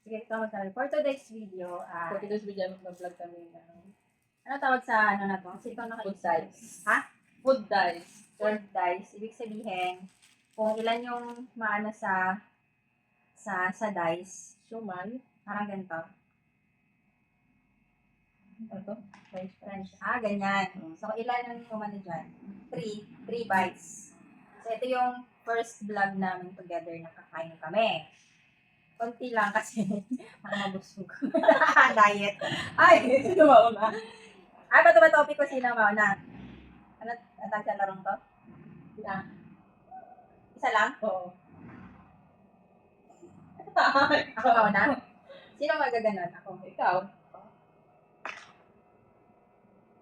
Sige, ito magsabi. For today's video, For today's video, mag-vlog kami ng ano tawag sa ano na to? Kasi ikaw food nakaisip. dice. Ha? Food dice. Food dice. Ibig sabihin, kung ilan yung maano sa dice. Suman. Parang ganito. Ano to? French fries. French. Ganyan. So, ilan yung umano dyan? 3 bites. So, ito yung first vlog namin together na kakain kami. Konti lang kasi mabusog. Diet. Ay! Sino mauna? Ba ito ba topic ko sino mauna? Ano tawag sa larong to? Isa lang? Oo. Ako mauna? Sino magaganon? Ako. Ikaw.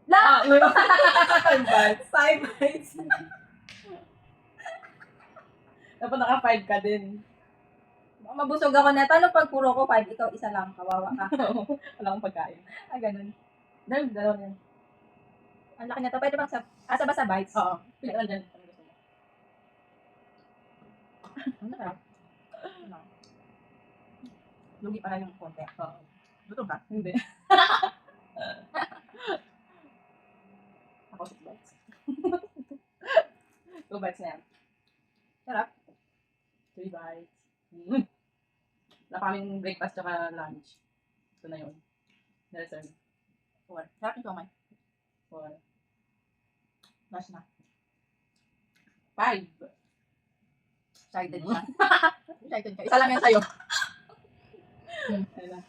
La! 5 bites. 5 bites. Dapat naka-5 ka din. Mabusog ako na. Paano pag puro ko 5, ikaw isa lang. Kawawa ka. Wala akong pagkain. Ganun. Dalawa yan. Ang laki na to. Pwede bang sa ba sa bites? Oo. Pili ka lang dyan. Ano gusto mo? Ang sarap. Lugi pala yung konti. Oo. Luto ka? Hindi. Ako 6 bites. 2 bites na yan. Sarap. 3 bites. Wala kaming breakfast tsaka lunch. Ito na yun. Na-reserve. 4. Sarap yung somay. 4. Last na. 5. Excited ka. Excited ka. Isa lang yan sa'yo. Ayun na.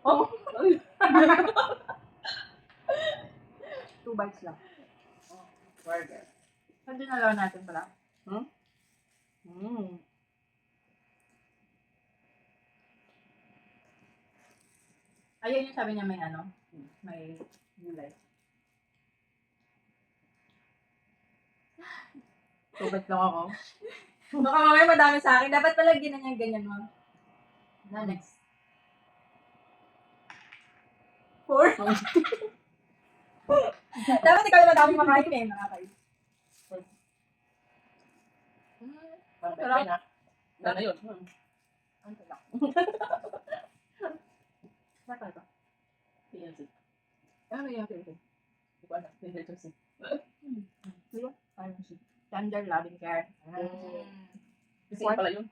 Oh! 2 bites lang. Burger. Saan din nalaw natin pala? Ayun yung sabi niya may ano, may gulay. 2 bites lang ako. Baka mamaya madami sa akin. Dapat pala ganyan mo. Na next. 4? Dapat ikaw yung madami makain eh. Nakakain. Parang Sarap. pwede na. Wala na yun. Ano lang? Sarap ito. PLC. Ano yung PLC? Hindi ko alam. PLC. Diba? Parang si Tender Loving Care. Kasi yun pala yun.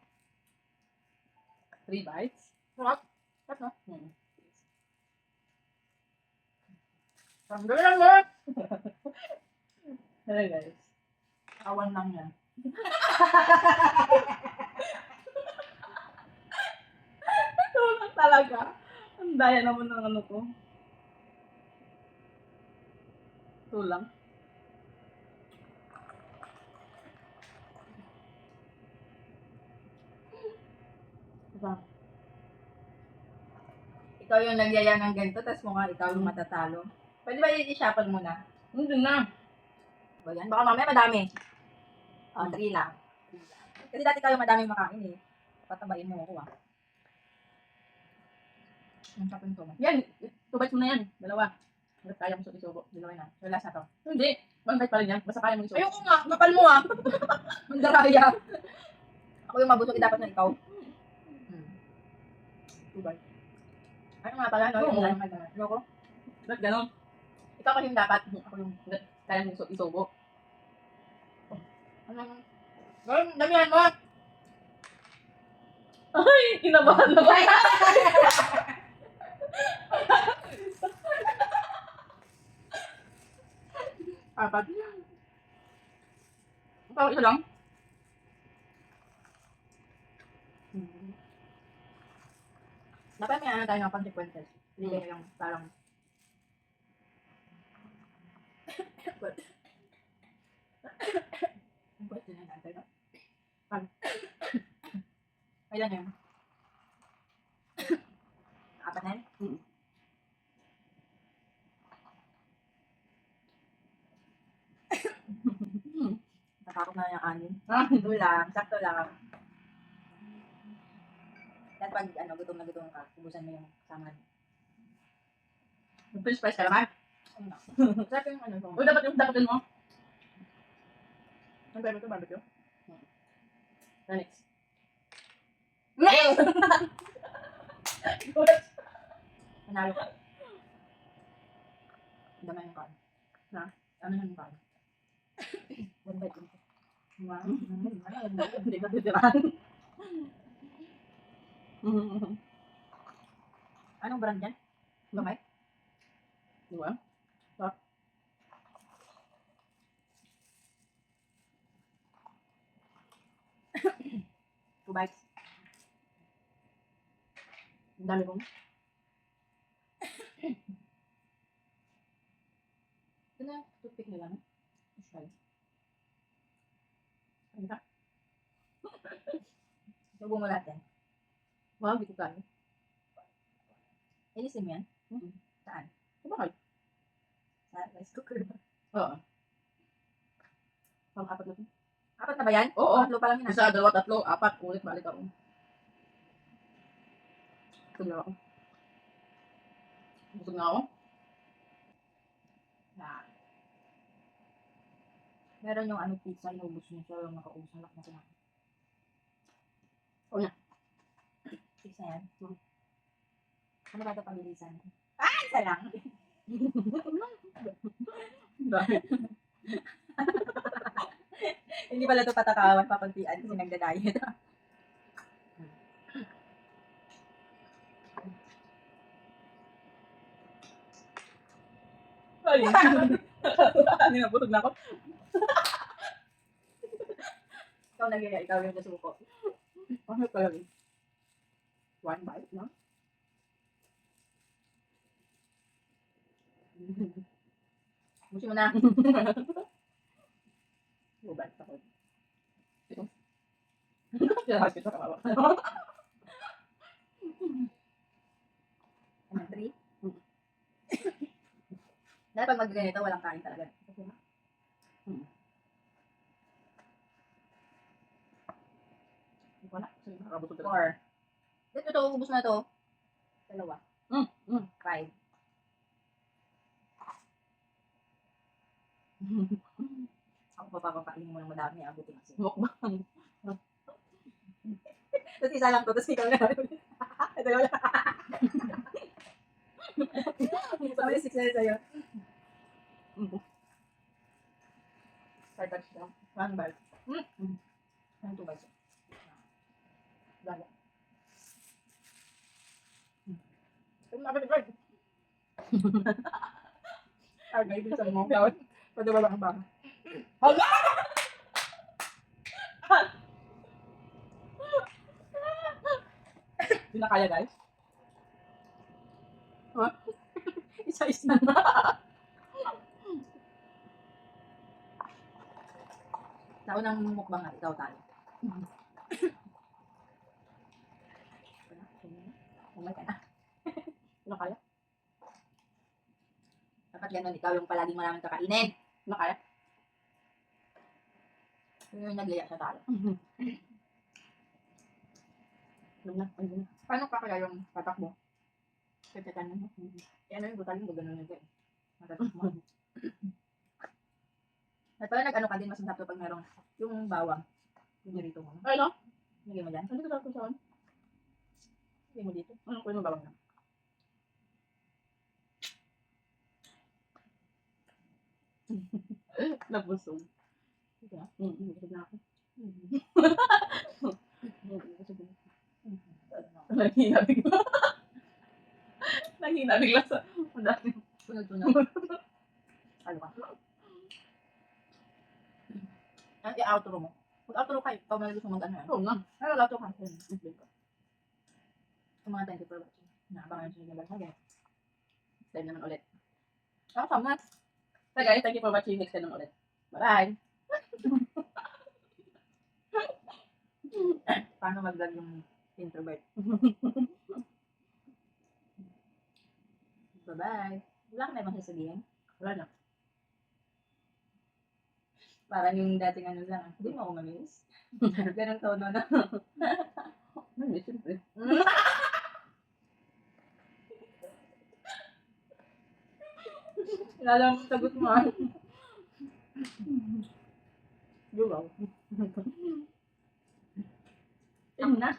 3 bites. Sarap. Sarap no? Tender lang mo! Hello guys. Awan lang yan. Tulad talaga. Ang daya naman ng ano ko. Tulang. Diba? Ikaw yung nagyaya ng ganito, tapos mukha ikaw yung matatalo. Pwede ba i-shuffle muna? Hindi na. O yan, baka mamaya madami. 3 lang. Kasi dati kayo madaming makain eh. Patabain mo ako ah. Ang shuffle to. Yan. 2 bites mo na yan. Dalawa. Hanggat kaya mo isubo. Dalawa na. So last na to. Hindi. 1 bite pa rin yan. Basta kaya mo isubo. Ayoko nga, kapal mo ah. Ang daraya. Ako yung mabusog, dapat na ikaw. 2 bites. Ano nga pala, no? Yung lang magana. Ayoko. Ba't ganon? Ikaw kasi yung dapat. Ako yung hanggat kaya mo isubo. Ano? Damihan mo. Ay! Kinabahan na ba? Apat. Ikaw, isa lang. Dapat may ano tayo ng consequences. Hindi kayo yung parang ang question na natin, no? Kailan yun? Apat na yun? Natakot na yung anin. Ito lang, sakto lang. At pag gutom na gutom ka, ubusan mo yung kasama. French fries ka naman. Sarap yung ano. O dapat yung dapatin mo. Ang barbecue, barbecue. Next. Manalo ka. Dama yung card. Ha? Ano yung card? One bite lang. Wow. Hindi ka titiraan. Anong brand yan? Gamay? Di ba? Two bites. Ang dami kong. Ito na yung toothpick nila, no? Let's try. Ano ka? Subo mo lahat yan. Wow, hindi ko kaya. Inisin mo yan? Mhm. Saan? Bakit? Sa rice cooker ba? Oo. Pang-apat na to. Apat na ba yan? Oo. Tatlo pa lang yun. Isa, dalawa, tatlo, apat. Ulit, balik ako. Busog na ako. Busog na ako. Yan. Meron yung ano pizza, inubos niya. So, yung nakaubos ng lak na sinabi. Oo na. Pizza yan. Ano ba ito pabilisan? Ah! Isa lang. Dahil. Hindi pala ito patakawan, pakuntian kasi nagda-diet. Ay, hindi na, busog na ako. Ikaw nag-iaya, ikaw yung nasuko. Bakit kaya rin? One bite, no? Busi mo na. Two bites ako. Ito. Kaya kita kawawa. Ano, 3? Dahil pag mag-ganito, walang kain talaga. Wala. Sige, nakabusog talaga. 4. Ito, ubus na ito. Dalawa. 5. Ako papapakainin mo ng madami, abutin kasi. Mukbang. Tapos isa lang to, tapos ikaw na. Ito wala. Sama yung 6 na yun sa'yo. Five bites lang. 1 bite. Ano 2 bites? Lala. Pero nakapit-bite. Ay, may bilisan mo. Pwede ba lang ba? Hala! Hindi na kaya, guys. Isa-isa na. Sa unang mukbang at ikaw tayo. Umay ka na. Hindi na kaya? Dapat ganun, ikaw yung palaging maraming kakainin. Hindi na kaya? Yun yung naglaya sa talo. Alam na. Ayun na. Paano ka kaya yung tatak mo? Kaya mo. Eh, ano yung butal mo? Gano'n yun. Matatak mo. At pala nag-ano ka din, mas masarap to pag merong yung bawang. Yung dito mo. Ay, no? Lagay mo dyan. Ano ito tapos saan? Lagay mo dito. Ano ko yung babang na? Nabusog. Dito na. Busog na ako. Busog na. Ano? Naghina bigla. Naghina bigla sa... Ang dami. Tunod-tunod. Ano ka? Ay, i-outro mo. Mag-outro ka. Ikaw na gusto mag-ano yan. Oo nga. Ano, outro ka. Sa mga thank you for watching. Naabangan siya ng bagay. Next time naman ulit. Ako, sama. So guys, thank you for watching. Next time naman ulit. Bye! Paano mag-vlog yung introvert? Bye-bye. Wala ka na ibang sasabihin? Wala na. Parang yung dating ano lang. Hindi mo ako mamiss. Ganun tono na. Ay, siyempre. Alam mo, sagot mo ah. Lugaw. Ano na?